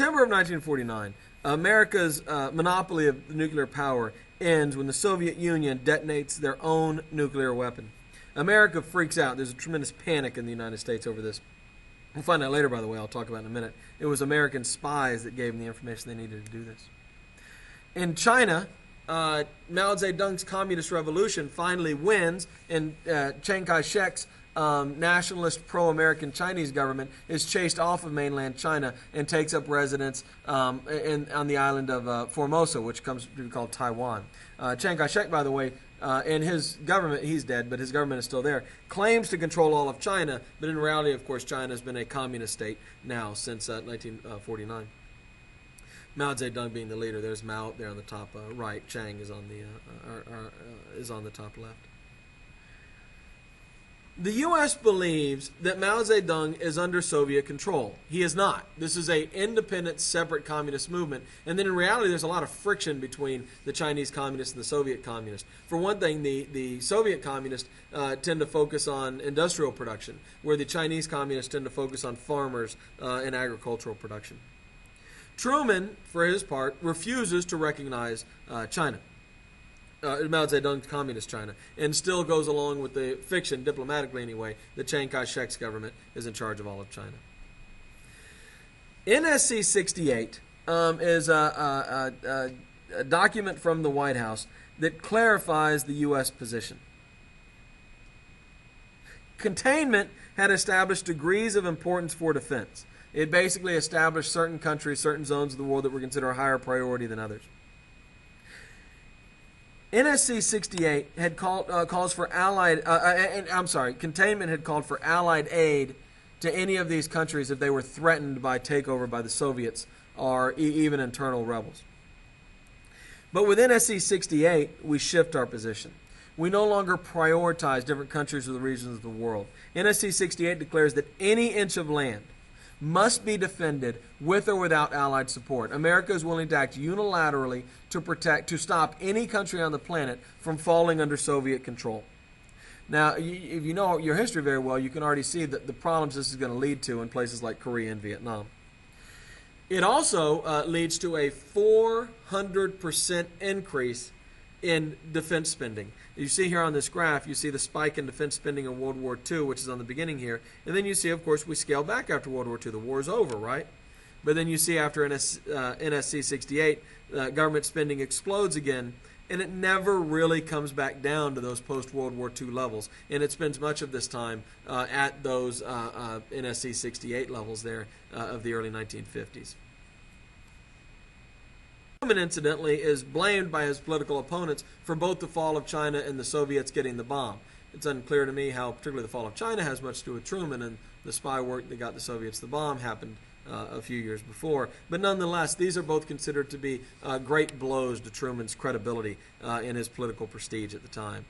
September of 1949, America's monopoly of nuclear power ends when the Soviet Union detonates their own nuclear weapon. America freaks out. There's a tremendous panic in the United States over this. We'll find out later, by the way. I'll talk about it in a minute. It was American spies that gave them the information they needed to do this. In China, Mao Zedong's Communist Revolution finally wins, and Chiang Kai-shek's nationalist pro-American Chinese government is chased off of mainland China and takes up residence on the island of Formosa, which comes to be called Taiwan. Chiang Kai-shek, by the way, and his government, he's dead, but his government is still there, claims to control all of China, but in reality, of course, China has been a communist state now since 1949. Mao Zedong being the leader. There's Mao up there on the top right. Chiang is on the top left. The U.S. believes that Mao Zedong is under Soviet control. He is not. This is an independent, separate communist movement. And then in reality, there's a lot of friction between the Chinese communists and the Soviet communists. For one thing, the Soviet communists tend to focus on industrial production, where the Chinese communists tend to focus on farmers and agricultural production. Truman, for his part, refuses to recognize China. Mao Zedong's Communist China, and still goes along with the fiction, diplomatically anyway, that Chiang Kai-shek's government is in charge of all of China. NSC 68 is a document from the White House that clarifies the U.S. position. Containment had established degrees of importance for defense. It basically established certain countries, certain zones of the world that were considered a higher priority than others. NSC 68 had calls for containment had called for Allied aid to any of these countries if they were threatened by takeover by the Soviets or even internal rebels. But with NSC 68, we shift our position. We no longer prioritize different countries or the regions of the world. NSC 68 declares that any inch of land must be defended with or without Allied support. America is willing to act unilaterally to stop any country on the planet from falling under Soviet control. Now, if you know your history very well, you can already see that the problems this is going to lead to in places like Korea and Vietnam. It also leads to a 400% increase in defense spending. You see here on this graph, you see the spike in defense spending in World War II, which is on the beginning here. And then you see, of course, we scale back after World War II. The war is over, right? But then you see after NSC 68, government spending explodes again, and it never really comes back down to those post-World War II levels. And it spends much of this time at those NSC 68 levels there of the early 1950s. Truman, incidentally, is blamed by his political opponents for both the fall of China and the Soviets getting the bomb. It's unclear to me how particularly the fall of China has much to do with Truman, and the spy work that got the Soviets the bomb happened a few years before. But nonetheless, these are both considered to be great blows to Truman's credibility and his political prestige at the time.